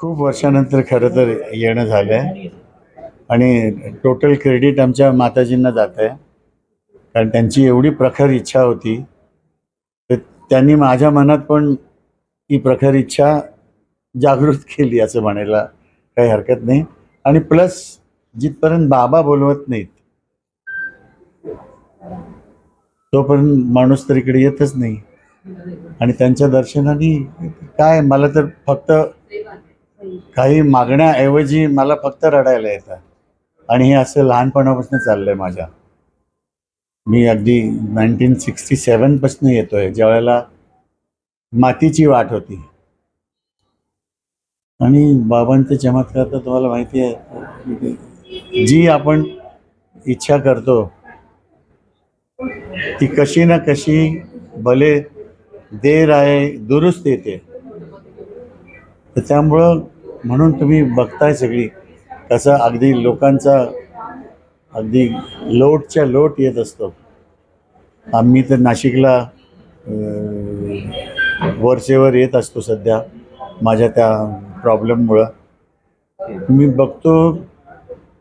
खूप वर्षानंतर खरं तर येणं झालं आहे आणि टोटल क्रेडिट आमच्या माताजींना जात आहे, कारण त्यांची एवढी प्रखर इच्छा होती. तर त्यांनी माझ्या मनात पण ती प्रखर इच्छा जागृत केली असं म्हणायला काही हरकत नाही. आणि प्लस जिथपर्यंत बाबा बोलवत नाहीत तोपर्यंत माणूस तर इकडे येतच नाही. आणि त्यांच्या दर्शनाने काय, मला तर फक्त काही मागण्याऐवजी मला फक्त रडायला येतं. आणि हे असं लहानपणापासून चाललंय माझ्या. मी अगदी 1967 पासून येतोय, ज्या वेळेला मातीची वाट होती. आणि बाबांचे चमत्कार तर तुम्हाला माहिती आहे. जी आपण इच्छा करतो ती कशी ना कशी भले देर आहे दुरुस्त येते. तर त्यामुळं म्हणून तुम्ही बघताय सगळी कसं अगदी लोकांचा अगदी लोटच्या लोट येत असतो. आम्ही तर नाशिकला वरचेवर येत असतो सध्या माझ्या त्या प्रॉब्लेममुळं. मी बघतो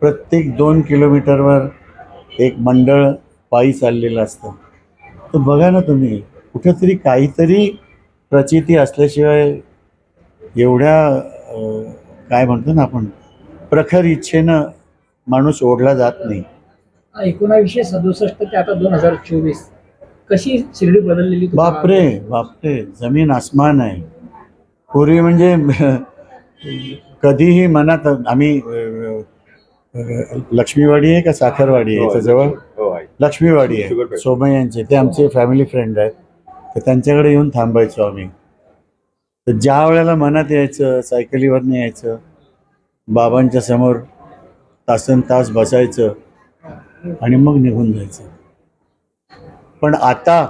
प्रत्येक 2 किलोमीटरवर एक मंडळ पायी चाललेलं असतं. तर बघा ना तुम्ही, कुठेतरी काहीतरी प्रचिती असल्याशिवाय एवढ्या काय म्हणतो ना आपण, प्रखर इच्छेनं माणूस ओढला जात नाही. 1967 ते आता 2024 कशी शिर्डी बदललेली तुम्हाला? बापरे बापरे, जमीन आसमान आहे. पूर्वी म्हणजे कधीही मनात आम्ही लक्ष्मीवाडी आहे का साखरवाडी आहे जवळ, लक्ष्मीवाडी आहे सोमय्यांचे, ते आमचे फॅमिली फ्रेंड आहेत. तर त्यांच्याकडे येऊन थांबायचो आम्ही. तर ज्या वेळेला मनात यायचं सायकलीवरनं यायचं, बाबांच्या समोर तासन तास बसायचं आणि मग निघून जायचं. पण आता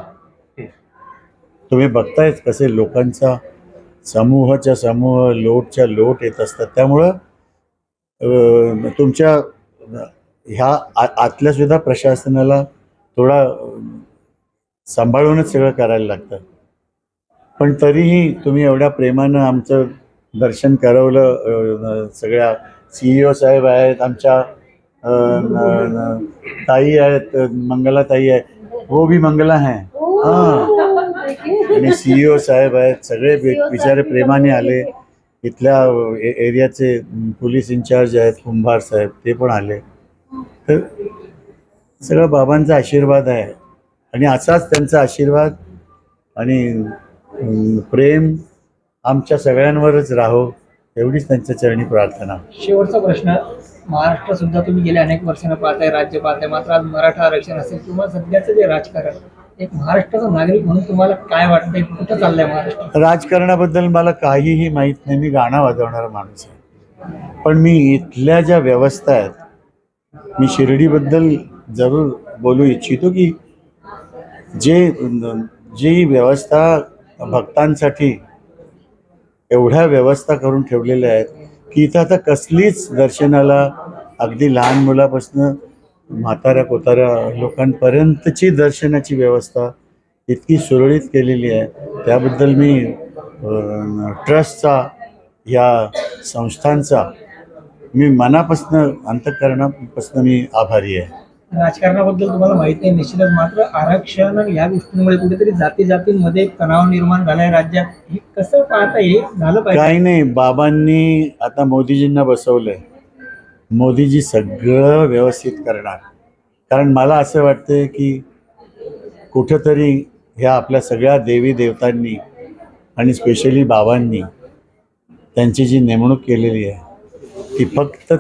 तुम्ही बघतायच कसे लोकांचा समूहाच्या समूह लोटच्या लोट येत असतात. त्यामुळं तुमच्या ह्या आतल्या सुद्धा प्रशासनाला थोडा सांभाळूनच सगळं करायला लागतं. पण तरीही तुम्ही एवढ्या प्रेमानं आमचं दर्शन करवलं. सगळ्या CEO साहेब आहेत, आमच्या ताई आहेत, मंगलाताई आहे, वो भी मंगला है. हां, आणि CEO साहेब आहेत, सगळे बिचारे प्रेमाने आले. इथल्या एरियाचे पोलीस इन्चार्ज आहेत कुंभार साहेब, ते पण आले. तर सगळं बाबांचा आशीर्वाद आहे. आणि असाच त्यांचा आशीर्वाद आणि प्रेम आमच्या सगळ्यांवरच राहो, एवढीच त्यांच्या चरणी प्रार्थना. शेवटचा प्रश्न, महाराष्ट्र सुद्धा तुम्ही गेल्या अनेक वर्षांना पाहताय, राज्य पाहताय, मात्र आज मराठा आरक्षण असेल किंवा सध्याचं जे राजकारण, एक महाराष्ट्राचा नागरिक म्हणून तुम्हाला काय वाटतंय, कुठं चाललंय महाराष्ट्र? राजकारणाबद्दल मला काहीही माहीत नाही. मी गाणं वाजवणारा माणूस आहे. पण मी इथल्या ज्या व्यवस्था आहेत, मी शिर्डीबद्दल जरूर बोलू इच्छितो की जी व्यवस्था भक्तांसाठी एवढ्या व्यवस्था करून ठेवलेल्या आहेत की इथं आता कसलीच दर्शनाला, अगदी लहान मुलापासून म्हाताऱ्या कोताऱ्या लोकांपर्यंतची दर्शनाची व्यवस्था इतकी सुरळीत केलेली आहे. त्याबद्दल मी ट्रस्टचा, या संस्थांचा मी मनापासून अंतःकरणापासून मी आभारी आहे. राजकारणाबद्दल तुम्हाला माहिती आहे निश्चितच, मात्र आरक्षण या गोष्टींमुळे कुठेतरी जातींमध्ये तणाव निर्माण झालाय राज्यात. हे कसं पाहता, हे झालं पाहिजे? काही नाही, बाबांनी आता मोदीजींना बसवलंय. मोदीजी सगळं व्यवस्थित करणार. कारण मला असं वाटतं की कुठंतरी ह्या आपल्या सगळ्या देवी देवतांनी आणि स्पेशली बाबांनी त्यांची जी नेमणूक केलेली आहे ती फक्त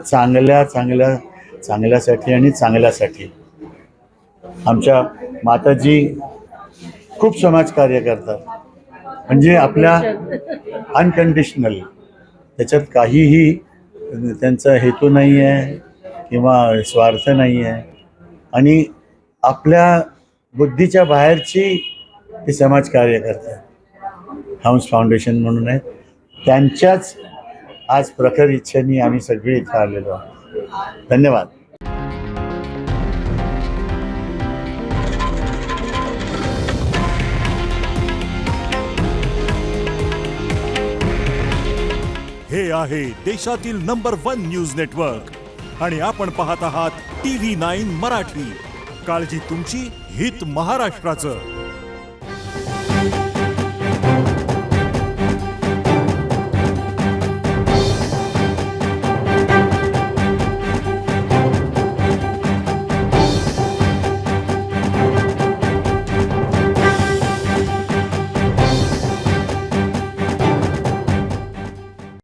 चांगल्यासाठी आणि चांगल्यासाठी. आमच्या माताजी खूप समाजकार्य करतात, म्हणजे आपल्या अनकंडिशनल, त्याच्यात काहीही त्यांचा हेतू नाही आहे किंवा स्वार्थ नाही आहे. आणि आपल्या बुद्धीच्या बाहेरची ते समाजकार्य करतात. हंस फाउंडेशन म्हणून आहे, त्यांच्याच आज प्रखर इच्छेने आम्ही सगळे इथं आलेलो आहोत. धन्यवाद. हे आहे देशातील नंबर 1 न्यूज नेटवर्क आणि आपण पाहत आहात TV9 मराठी. काळजी तुमची, हित महाराष्ट्राचं.